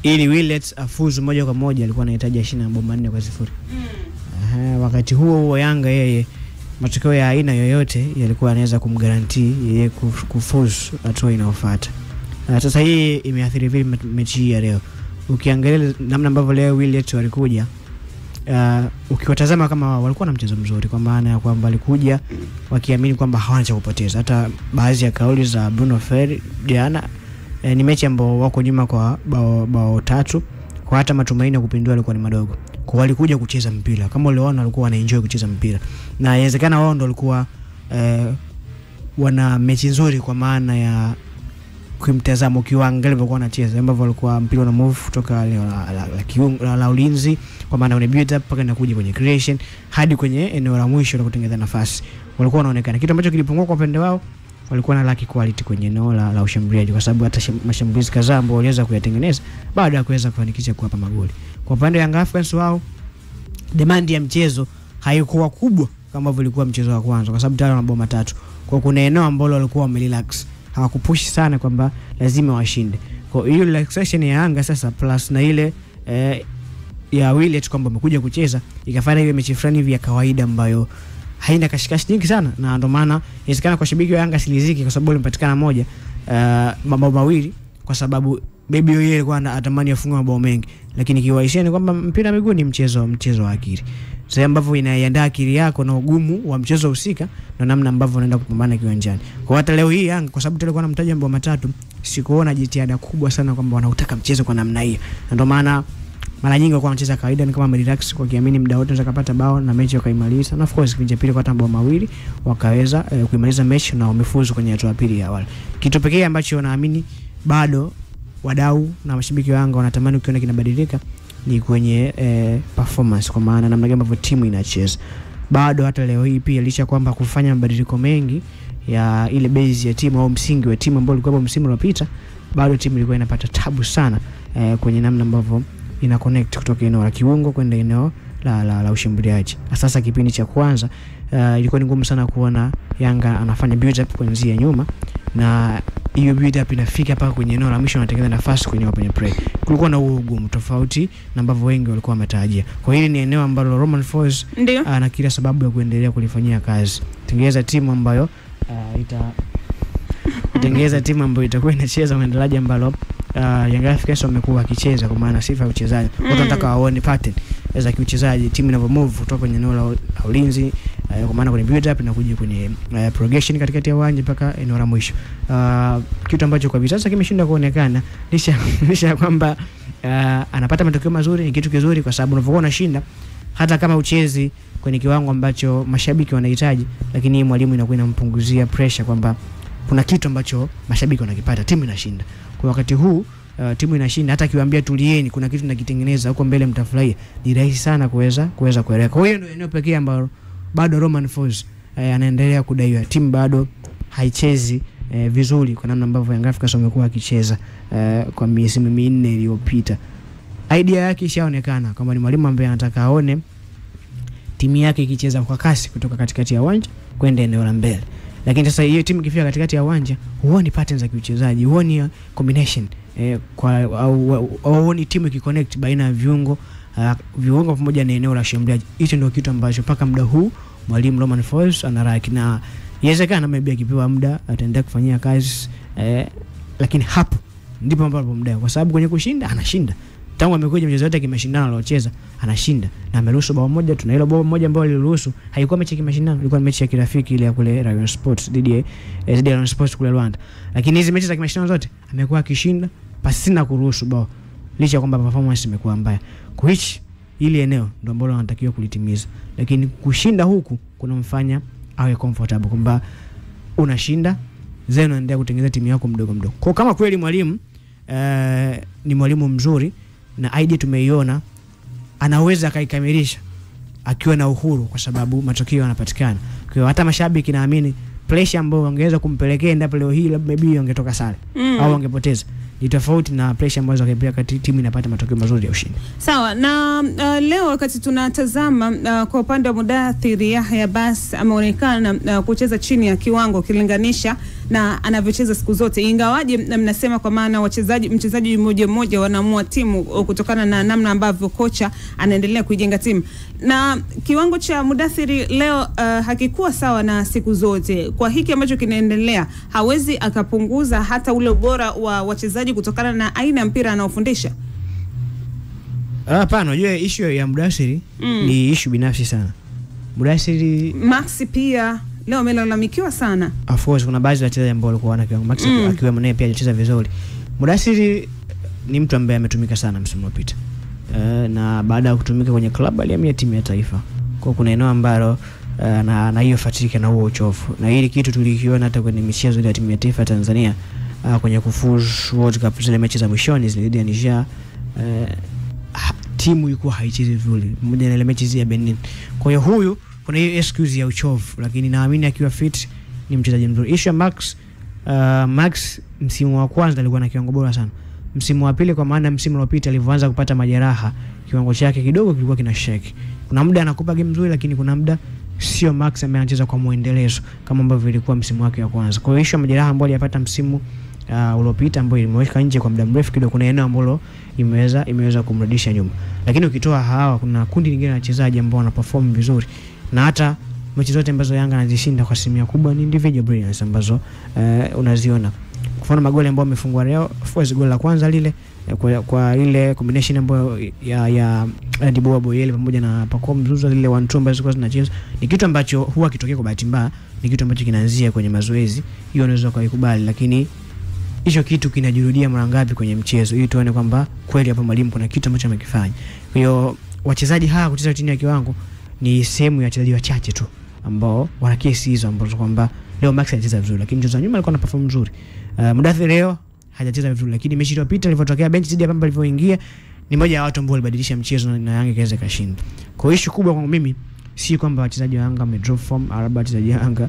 ili Willets afuzu moja kwa moja alikuwa anahitaji ashinda mabao 4-0. Wakati huo Yanga yeye matokeo ya aina yoyote yalikuwa yanaweza kumgarantii yeye kufuzu hatua inayofuata. Sasa hii imeathiri vile mechi ya leo. Ukiangalia namna ambavyo leo Willets walikuja, ukiwatazama kama walikuwa na mchezo mzuri, kwa maana ya kwamba walikuja wakiamini kwamba hawana cha kupoteza. Hata baadhi ya kauli za Bruno Ferri jana, ni mechi ambayo wako nyuma kwa bao 3, kwa hata matumaini ya kupindua yalikuwa ni madogo. Kwa walikuja kucheza mpira. Kama uliona walikuwa wanaenjoy kucheza mpira. Na inawezekana wao ndio walikuwa wana mechi nzuri, kwa maana ya kimtazamo kiwangalia walikuwa wanacheza, ambao walikuwa mpira una move kutoka la ulinzi, kwa maana una build up mpaka inakuja kwenye creation hadi kwenye eneo la mwisho la kutengeneza nafasi. Walikuwa wanaonekana kitu ambacho kilipungua kwa upande wao, walikuwa na lack quality kwenye eneo la ushambuliaji, kwa sababu hata mashambulizi kadhaa ambao waliweza kuyatengeneza baada ya kuweza kufanikisha kuwapa magoli. Kwa upande wa Young Africans, wao demand ya mchezo haikuwa kubwa kama vilikuwa mchezo wa kwanza, kwa sababu tayari mabao 3. Kwa kuna eneo ambalo walikuwa wamerelax, hawakupush sana kwamba lazima washinde. Kwa hiyo relaxation ya Yanga sasa plus na ile ya Willets kwamba amekuja kucheza, ikafanya ile mechi fulani hivi ya kawaida ambayo haina kashikashi nyingi sana. Na ndio maana inawezekana kwa shabiki wa Yanga siliziki, kwa sababu limepatikana moja mabao mawili, kwa sababu baby yeye alikuwa anatamani afunge mabao mengi, lakini kiwaishia ni kwamba mpira wa miguu ni mchezo wa akili. Sasa ambavyo inaiandaa akili yako na ugumu wa mchezo husika na namna ambavyo unaenda kupambana kiwanjani. Kwa hata leo hii Yanga, kwa sababu tulikuwa tunamtaja mabao 3, sikuona jitihada kubwa sana kwamba wanautaka mchezo kwa namna hiyo. Ndio maana mara nyingi walikuwa wanacheza kawaida, ni kama relax, kwa kiamini muda wote wanaweza kupata bao na mechi wakaimaliza. Na of course kipindi cha pili kwa hata mabao mawili wakaweza kuimaliza mechi na wamefuzu kwenye hatua ya pili ya awali. Kitu pekee ambacho naamini bado wadau na mashabiki wa Yanga wanatamani kuona kinabadilika ni kwenye performance, kwa maana namna gani ambavyo timu inacheza. Bado hata leo hii pia, licha kwamba kufanya mabadiliko mengi ya ile base ya timu au msingi wa timu ambao ulikuwa msimu uliopita, bado timu ilikuwa inapata tabu sana kwenye namna ambavyo ina connect kutoka eneo la kiungo kwenda eneo la ushambuliaji. Sasa kipindi cha kwanza ilikuwa ni ngumu sana kuona Yanga anafanya build up kuanzia nyuma, na hiyo build up inafika paka kwenye eneo la mwisho anatengeneza nafasi kwenye open play. Kulikuwa na ugumu tofauti na ambavyo wengi walikuwa wametarajia. Kwa hili ni eneo ambalo Romain Folz ana kila sababu ya kuendelea kulifanyia kazi. Tengeneza timu ambayo tengeneza timu ambayo itakuwa inacheza maendeleaji ambalo Young Africans wamekuwa wakicheza, kwa maana sifa ya uchezaji. Watu wanataka waone pattern za kiuchezaji, timu inavyo move kutoka kwenye eneo la ulinzi, kwa maana kwenye build up na kuja kwenye progression katikati ya uwanja mpaka eneo la mwisho. Kitu ambacho kwa sasa kimeshinda kuonekana, lisha kwamba anapata matokeo mazuri, ni kitu kizuri, kwa sababu unapokuwa unashinda hata kama uchezi kwenye kiwango ambacho mashabiki wanahitaji, lakini mwalimu inakuwa inampunguzia pressure kwamba kuna kitu ambacho mashabiki wanakipata, timu inashinda. Kwa wakati huu timu inashinda, hata kiwaambia tulieni kuna kitu tunakitengeneza huko mbele mtafurahia, ni rahisi sana kuweza kueleka. Kwa hiyo ndio eneo pekee ambalo bado Romain Folz anaendelea kudaiwa. Timu bado haichezi vizuri kwa namna ambavyo Young Africans wamekuwa akicheza kwa misimu 4 iliyopita. Idea yake ishaonekana kama ni mwalimu ambaye anataka aone timu yake ikicheza kwa kasi kutoka katikati ya uwanja kwenda eneo la mbele. Lakini sasa hiyo timu ikifika katikati ya uwanja, huoni patterns za kiuchezaji, huoni combination huoni timu ikiconnect baina ya viungo pamoja na eneo la shambuliaji. Hicho ndio kitu ambacho paka muda huu mwalimu Romain Folz anaraki, na inawezekana maybe akipewa muda ataendelea kufanyia kazi, lakini hapo ndipo ambapo muda, kwa sababu kwenye kushinda anashinda. Tangu amekuja mchezo wote kimashindano aliocheza anashinda, na ameruhusu bao moja tu, na hilo bao moja ambalo aliruhusu haikuwa mechi ya kimashindano, ilikuwa mechi ya kirafiki ile ya kule Rayon Sports dhidi ya Rayon Sports kule Rwanda. Lakini hizo mechi za kimashindano zote amekuwa akishinda pasina kuruhusu bao, licha kwamba performance imekuwa mbaya. Kwa hiyo ile eneo ndio ambalo anatakiwa kulitimiza, lakini kushinda huku kunamfanya awe comfortable kwamba unashinda zenu, unaendelea kutengeneza timu yako mdogo mdogo. Kwa kama kweli mwalimu ni mwalimu mzuri na idea tumeiona, anaweza akaikamilisha akiwa na uhuru, kwa sababu matokeo yanapatikana. Kwa hiyo hata mashabiki naamini pressure ambayo wangeweza kumpelekea endapo leo hii labda maybe angetoka sare au angepoteza, ni tofauti na pressure ambazo wakipia kati timu inapata matokeo mazuri ya ushindi. Sawa. Na leo wakati tunatazama kwa upande wa Mudathir Yahya Bass ameonekana kucheza chini ya kiwango kilinganisha na anavyocheza siku zote, ingawaje mnasema kwa maana mchezaji mmoja wanaamua timu kutokana na namna ambavyo kocha anaendelea kuijenga timu, na kiwango cha Mudathir leo hakikuwa sawa na siku zote. Kwa hiki ambacho kinaendelea, hawezi akapunguza hata ule ubora wa wachezaji kutokana na aina ya mpira anaofundisha? Hapana, unajua issue ya Mudathir ni issue binafsi sana. Mudathir, Max pia leo amelalamikiwa sana. Of course kuna baadhi ya wachezaji ambao walikuwa wana kiwango. Max akiwemo naye pia alicheza vizuri. Mudathir ni mtu ambaye ametumika sana msimu uliopita. Na baada ya kutumika kwenye club alihamia timu ya taifa. Kwa kuna eneo ambalo na hiyo fatigue na huo uchovu. Na hili kitu tulikiona hata kwenye michezo ya timu ya taifa Tanzania kwenye kufuzu World Cup, zile mechi za mwishoni zile ya Niger, timu ilikuwa haichezi vizuri mmoja na ile mechi ya Benin. Kwa hiyo huyu kuna hiyo excuse ya uchovu, lakini naamini akiwa fit ni mchezaji mzuri. Isha Max msimu wa kwanza alikuwa na kiwango bora sana. Msimu wa pili, kwa maana msimu uliopita alivyoanza kupata majeraha, kiwango chake kidogo kilikuwa kina shake. Kuna muda anakupa game nzuri, lakini kuna muda sio Max ambaye anacheza kwa muendelezo kama ambavyo ilikuwa msimu wake wa kwanza. Kwa hiyo Isha majeraha ambayo alipata msimu uliopita ambayo ilimweka nje kwa muda mrefu kidogo, kuna eneo ambalo imeweza kumrudisha nyuma. Lakini ukitoa hawa, kuna kundi lingine la wachezaji ambao wana perform vizuri, na hata mechi zote ambazo Yanga anazishinda kwa asilimia kubwa ni individual brilliance ambazo unaziona. Kwa mfano magoli ambayo amefungwa leo, of course goli la kwanza lile kwa ile combination ambayo ya Diboa Boyeli pamoja na Pacome Mzuzu, lile 1-2 ambazo zilikuwa zinacheza, ni kitu ambacho huwa kitokea kwa bahati mbaya, ni kitu ambacho kinaanzia kwenye mazoezi. Hiyo unaweza kuikubali, lakini hicho kitu kinajirudia mara ngapi kwenye mchezo ili tuone kwamba kweli hapa mwalimu kuna kitu ambacho amekifanya. Kwa hiyo wachezaji hawa kucheza chini ya kiwango ni sehemu ya wachezaji wachache tu ambao wana kesi hizo ambazo kwamba leo Max anacheza vizuri, lakini mchezo nyuma alikuwa na perform vizuri. Mudathir leo hajacheza vizuri, lakini mechi iliyopita ilipotokea bench zidi ya Pamba alivyoingia ni moja ya watu ambao walibadilisha mchezo na Yanga ikaweza kushinda. Kwa hiyo issue kubwa kwangu mimi si kwamba wachezaji wa Yanga wamedrop form au wachezaji wa Yanga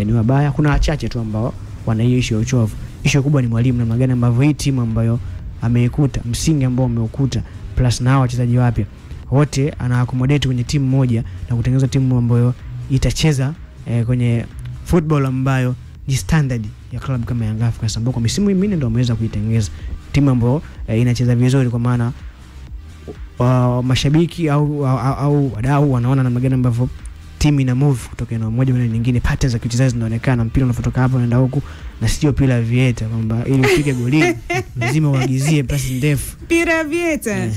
ni wabaya. Kuna wachache tu ambao wana hiyo issue ya uchovu. Issue kubwa ni mwalimu, namna gani ambavyo hii timu ambayo ameikuta, msingi ambao ameukuta, plus na wachezaji wapya wote ana accommodate kwenye timu moja na kutengeneza timu ambayo itacheza kwenye football ambayo ni standard ya club kama Yanga Africans, ambao kwa misimu mingi ndio wameweza kuitengeneza timu ambayo inacheza vizuri, kwa maana mashabiki au wadau wanaona namna gani ambavyo timu ina move kutoka eneo moja kwenda nyingine, patterns za kiuchezaji zinaonekana, mpira unapotoka hapo unaenda huku, na sio pila vieta kwamba ili upige goli lazima uagizie pasi ndefu, pira vieta.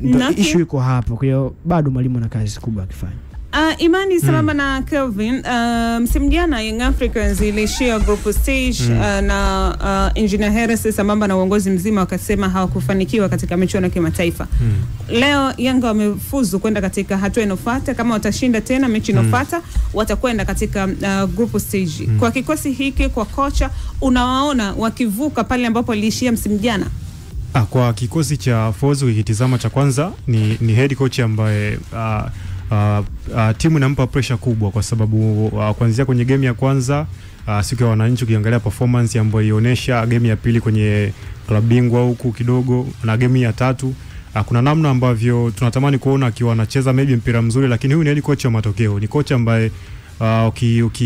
Ndio issue iko hapo. Kwa hiyo bado mwalimu ana kazi kubwa akifanya. Imani Salama na Kelvin, msimu jana Young Africans ilishia group stage na Engineer Hersi sambamba na uongozi mzima wakasema hawakufanikiwa katika michuano ya kimataifa. Leo Yanga wamefuzu kwenda katika hatua inayofuata. Kama watashinda tena mechi inayofuata watakwenda katika group stage. Kwa kikosi hiki, kwa kocha, unawaona wakivuka pale ambapo waliishia msimu jana? Kwa kikosi cha Fozu ikitizama, cha kwanza ni head coach ambaye timu inampa pressure kubwa, kwa sababu kuanzia kwenye game ya kwanza siku ya wananchi, ukiangalia performance ambayo ilionyesha game ya pili kwenye klabu bingwa huku kidogo, na game ya tatu kuna namna ambavyo tunatamani kuona akiwa anacheza maybe mpira mzuri, lakini huyu ni head coach wa matokeo. Ni coach ambaye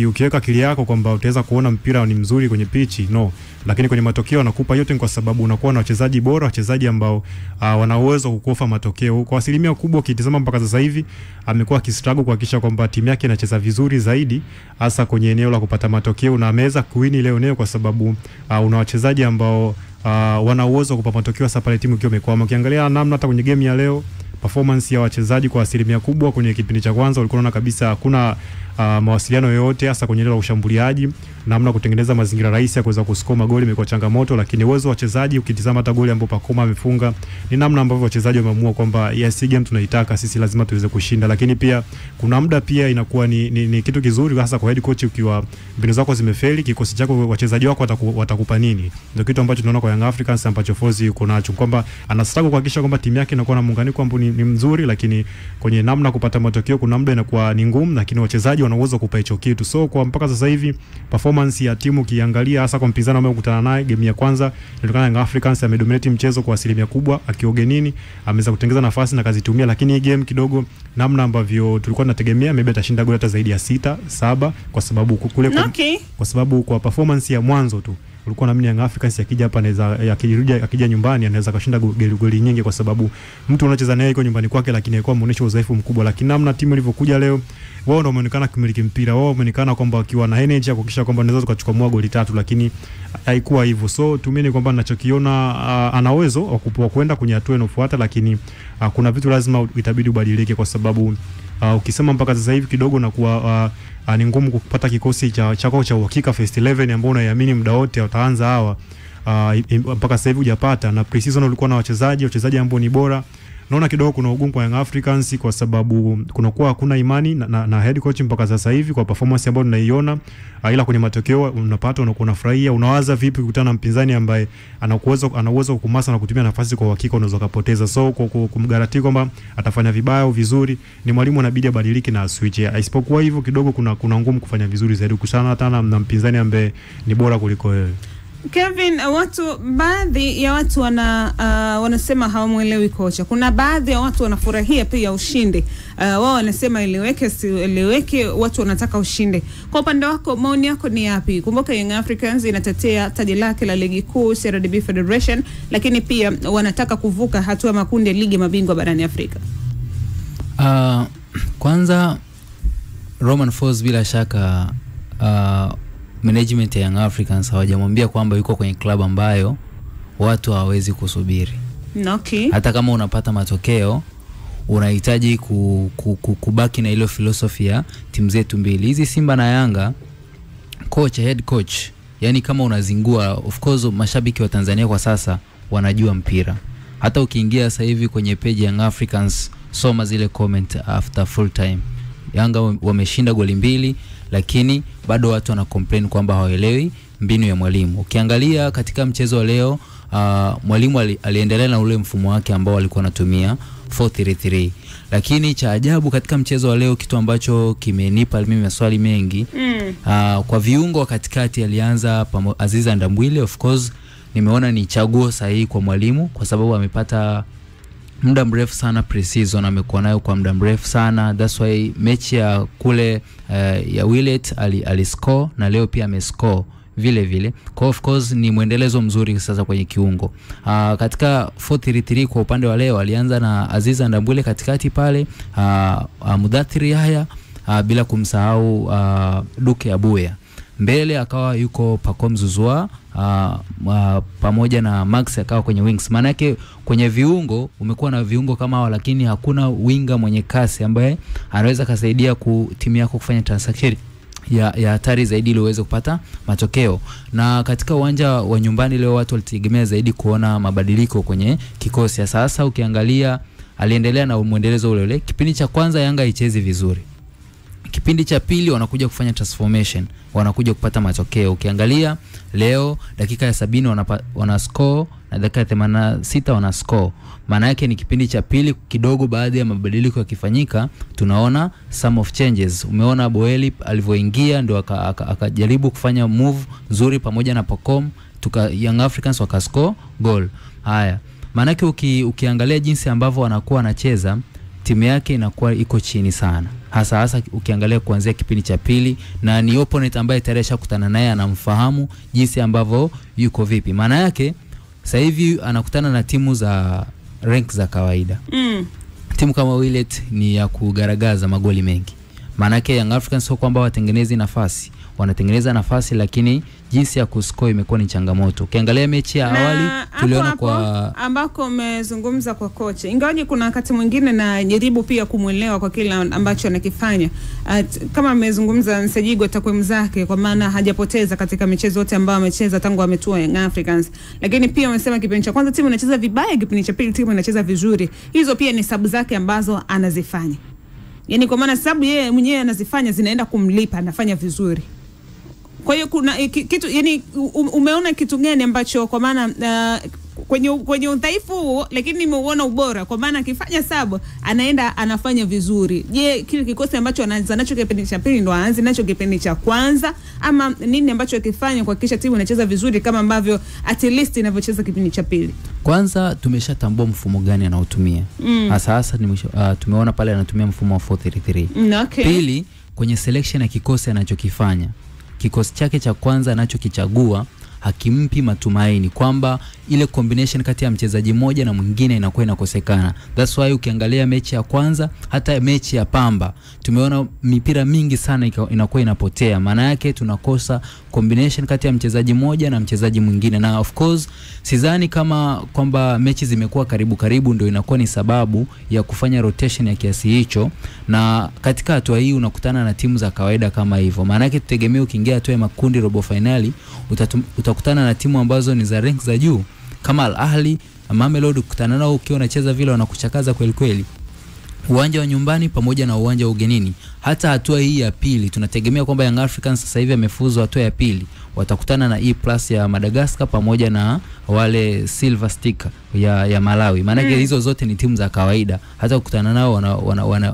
ukiweka akili yako kwamba utaweza kuona mpira ni mzuri kwenye pichi, no, lakini kwenye matokeo anakupa yote, kwa sababu unakuwa na wachezaji bora, wachezaji ambao wana uwezo kukofa matokeo. Kwa asilimia kubwa ukitazama mpaka sasa hivi amekuwa akistruggle kuhakikisha kwamba timu yake inacheza vizuri zaidi, hasa kwenye eneo la kupata matokeo, na ameweza kuwini leo kwa sababu una wachezaji ambao wana uwezo kupa matokeo hasa pale timu ikiwa imekwama. Ukiangalia namna hata kwenye game ya leo performance ya wachezaji kwa asilimia kubwa kwenye kipindi cha kwanza ulikuwa unaona kabisa hakuna mawasiliano yoyote, hasa kwenye eneo la ushambuliaji, namna kutengeneza mazingira rahisi ya kuweza kuscore magoli imekuwa changamoto. Lakini uwezo wa wachezaji, ukitizama hata goli ambapo Pacome amefunga, ni namna ambavyo wachezaji wameamua kwamba yes, game tunaitaka sisi, lazima tuweze kushinda. Lakini pia kuna muda pia inakuwa ni kitu kizuri hasa kwa head coach, ukiwa mbinu zako zimefeli, kikosi chako, wachezaji wako watakupa nini? Ndio kitu ambacho tunaona kwa Young Africans ambacho Fozi yuko nacho, kwamba ana struggle kuhakikisha kwamba timu yake inakuwa na muunganiko ambao ni ni mzuri, lakini kwenye namna kupata matokeo kuna muda inakuwa ni ngumu, lakini wachezaji wana uwezo kupa hicho kitu. So kwa mpaka sasa hivi performance ya timu kiangalia hasa kwa mpinzani ambao kukutana naye game ya kwanza, inaonekana Young Africans amedominate mchezo kwa asilimia kubwa, akiogenini ameweza kutengeneza nafasi na kazitumia, lakini hii game kidogo namna ambavyo tulikuwa tunategemea maybe atashinda goli hata zaidi ya 6-7 kwa sababu kule kwa sababu kwa performance ya mwanzo tu ulikuwa naamini Young Africans akija hapa anaweza akija nyumbani anaweza kashinda goli nyingi, kwa sababu mtu unacheza naye yuko nyumbani kwake, lakini alikuwa ameonyesha udhaifu mkubwa. Lakini namna timu ilivyokuja leo, wao ndio wameonekana kumiliki mpira, wao wameonekana kwamba wakiwa na energy ya kuhakikisha kwamba anaweza kuchukua goli 3, lakini haikuwa hivyo. So tumieni kwamba ninachokiona ana uwezo wa kwenda kwenye hatua inayofuata, lakini kuna vitu lazima itabidi ubadilike, kwa sababu ukisema mpaka sasa hivi kidogo na kuwa ni ngumu kupata kikosi cha uhakika first 11 ambao unaiamini muda wote wataanza hawa, mpaka sasa hivi hujapata, na pre-season ulikuwa na wachezaji ambao ni bora. Naona kidogo kuna ugumu kwa Young Africans kwa sababu kunakuwa hakuna imani na head coach mpaka sasa hivi kwa performance ambayo tunaiona, ila kwenye matokeo unapata unakuwa unafurahia. Unawaza vipi kukutana na mpinzani ambaye ana uwezo kumasa na kutumia nafasi kwa uhakika, unaweza kupoteza. So kumgarantii kwamba atafanya vibaya au vizuri, ni mwalimu anabidi abadilike na switch. Isipokuwa hivyo kidogo kuna ngumu kufanya vizuri zaidi kushana hata na mpinzani ambaye ni bora kuliko wewe. Kevin, baadhi ya watu wanasema hawamuelewi kocha. Kuna baadhi ya watu wanafurahia pia ushinde. Wao wanasema ileweke, watu wanataka ushinde. Kwa upande wako, maoni yako ni yapi? Kumbuka Young Africans inatetea taji lake la ligi kuu CRDB Federation, lakini pia wanataka kuvuka hatua makundi ya ligi mabingwa barani Afrika. Kwanza Romain Folz bila shaka management ya Young Africans hawajamwambia kwamba yuko kwenye club ambayo watu hawawezi kusubiri. Okay. Hata kama unapata matokeo, unahitaji kubaki na ile philosophy ya timu zetu mbili. Hizi Simba na Yanga, head coach, yani kama unazingua, of course mashabiki wa Tanzania kwa sasa wanajua mpira. Hata ukiingia sasa hivi kwenye page ya Young Africans, soma zile comment after full time. Yanga wameshinda goli 2, lakini bado watu wana complain kwamba hawaelewi mbinu ya mwalimu. Ukiangalia katika mchezo wa leo, mwalimu aliendelea na ule mfumo wake ambao alikuwa anatumia 4-3-3. Lakini cha ajabu katika mchezo wa leo, kitu ambacho kimenipa mimi maswali mengi, kwa viungo katikati alianza Aziza Ndambwile. Of course nimeona ni chaguo sahihi kwa mwalimu kwa sababu amepata muda mrefu sana pre-season, amekuwa nayo kwa muda mrefu sana. That's why mechi ya kule ya Willet aliscore na leo pia amescore vile vile. Kwa of course ni muendelezo mzuri sasa kwenye kiungo. Katika 4-3-3 kwa upande wa leo alianza na Aziza Ndambwile katikati pale, Mudathiri Yahya, bila kumsahau Duke Abuya. Mbele akawa yuko Pacome Zouzoua pamoja na Max akawa kwenye wings. Maana yake kwenye viungo umekuwa na viungo kama hao, lakini hakuna winga mwenye kasi ambaye anaweza kusaidia timu yako kufanya transaction ya hatari zaidi ili uweze kupata matokeo. Na katika uwanja wa nyumbani leo watu walitegemea zaidi kuona mabadiliko kwenye kikosi. Sasa ukiangalia aliendelea na muendelezo ule ule. Kipindi cha kwanza Yanga haichezi vizuri. Kipindi cha pili wanakuja kufanya transformation, wanakuja kupata matokeo. Ukiangalia leo dakika ya 70 wana score na dakika ya 86 wana score. Maana yake ni kipindi cha pili kidogo baadhi ya mabadiliko yakifanyika, tunaona some of changes. Umeona Boeli alivyoingia ndio akajaribu kufanya move nzuri pamoja na Pacome, Young Africans wakascore goal. Haya, maana yake ukiangalia jinsi ambavyo wanakuwa wanacheza, timu yake inakuwa iko chini sana. Hasa ukiangalia kuanzia kipindi cha pili, na ni opponent ambaye tayari shakutana naye, anamfahamu jinsi ambavyo yuko vipi. Maana yake sasa hivi anakutana na timu za rank za kawaida. Timu kama Willet ni ya kugaragaza magoli mengi. Maana yake Young Africans sio kwamba watengenezi nafasi, wanatengeneza nafasi, lakini jinsi ya kuscore imekuwa ni changamoto. Ukiangalia mechi ya awali tuliona kwa ambako umezungumza kwa kocha, ingawaje kuna wakati mwingine na jaribu pia kumuelewa kwa kila ambacho anakifanya. Kama amezungumza Nsajigwa takwimu zake, kwa maana hajapoteza katika michezo yote ambayo amecheza tangu ametua Young Africans. Lakini pia amesema kipindi cha kwanza timu inacheza vibaya, kipindi cha pili timu inacheza vizuri. Hizo pia ni sababu zake ambazo anazifanya. Yani kwa maana sababu yeye mwenyewe anazifanya zinaenda kumlipa, anafanya vizuri. Kwa hiyo kuna kitu, yani umeona kitu gani ambacho kwa maana kwenye udhaifu huo, lakini nimeuona ubora, kwa maana akifanya sub anaenda anafanya vizuri. Je, kile kikosi ambacho anaanza nacho kipindi cha pili ndo aanze nacho kipindi cha kwanza, ama nini ambacho akifanya kuhakikisha timu inacheza vizuri kama ambavyo at least inavyocheza kipindi cha pili? Kwanza tumeshatambua mfumo gani anaotumia. Hasa tumeona pale anatumia mfumo wa 4-3-3. Okay. Pili, kwenye selection ya kikosi anachokifanya, kikosi chake cha kwanza anachokichagua hakimpi matumaini kwamba ile combination kati ya mchezaji mmoja na mwingine inakuwa inakosekana. That's why ukiangalia mechi ya kwanza, hata mechi ya Pamba, tumeona mipira mingi sana inakuwa inapotea. Maana yake tunakosa combination kati ya mchezaji mmoja na mchezaji mwingine. Na of course sidhani kama kwamba mechi zimekuwa karibu ndio inakuwa ni sababu ya kufanya rotation ya kiasi hicho. Na katika hatua hii unakutana na timu za kawaida kama hivyo. Maana yake tutegemea ukiingia hatua ya makundi robo finali utakutana na timu ambazo ni za rank za juu kama Al Ahly, Mamelodi. Kukutana nao ukiwa unacheza vile wanakuchakaza kweli kweli. Uwanja wa nyumbani pamoja na uwanja wa ugenini. Hata hatua hii ya pili tunategemea kwamba Young Africans sasa hivi amefuzu hatua ya pili, watakutana na E+ ya Madagascar pamoja na wale Silver Sticker ya Malawi. Maana hizo zote ni timu za kawaida, hata kukutana nao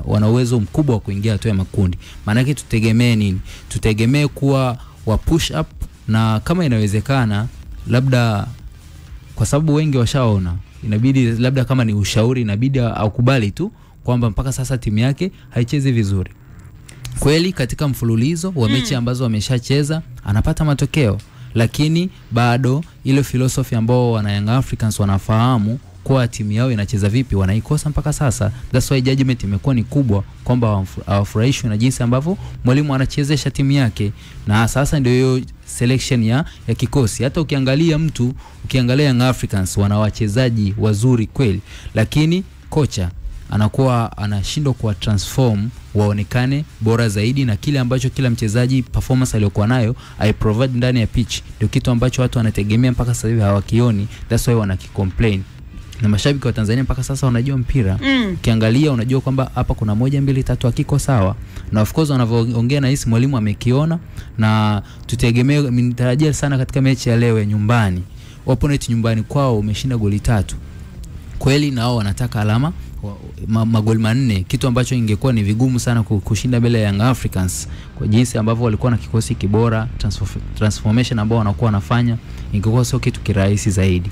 wana uwezo mkubwa wa kuingia hatua ya makundi. Maana tutegemee nini? Tutegemee kuwa wa push up, na kama inawezekana labda, kwa sababu wengi washaona, inabidi labda kama ni ushauri, inabidi aukubali tu kwamba mpaka sasa timu yake haichezi vizuri. Kweli katika mfululizo wa mechi ambazo wameshacheza anapata matokeo, lakini bado ile philosophy ambao wana Young Africans wanafahamu kwa timu yao inacheza vipi, wanaikosa mpaka sasa. That's why judgment imekuwa ni kubwa kwamba hawafurahishwi na jinsi ambavyo mwalimu anachezesha timu yake. Na sasa ndio hiyo selection ya kikosi. Hata ukiangalia Young Africans wana wachezaji wazuri kweli, lakini kocha anakuwa anashindwa kuwa transform waonekane bora zaidi, na kile ambacho kila mchezaji performance aliyokuwa nayo I provide ndani ya pitch ndio kitu ambacho watu wanategemea mpaka sasa hivi hawakioni. That's why wanakicomplain. Na mashabiki wa Tanzania mpaka sasa wanajua mpira. Ukiangalia unajua kwamba hapa kuna 1 2 3 hakiko sawa. Na of course wanavyoongea na hisi mwalimu amekiona, na tutegemea, nitarajia sana katika mechi ya leo ya nyumbani. Opponent nyumbani kwao umeshinda goli 3. Kweli nao wanataka alama magoli 4, kitu ambacho ingekuwa ni vigumu sana kushinda mbele ya Young Africans kwa jinsi ambavyo walikuwa na kikosi kibora. Transformation ambao wanakuwa wanafanya ingekuwa sio kitu kirahisi zaidi.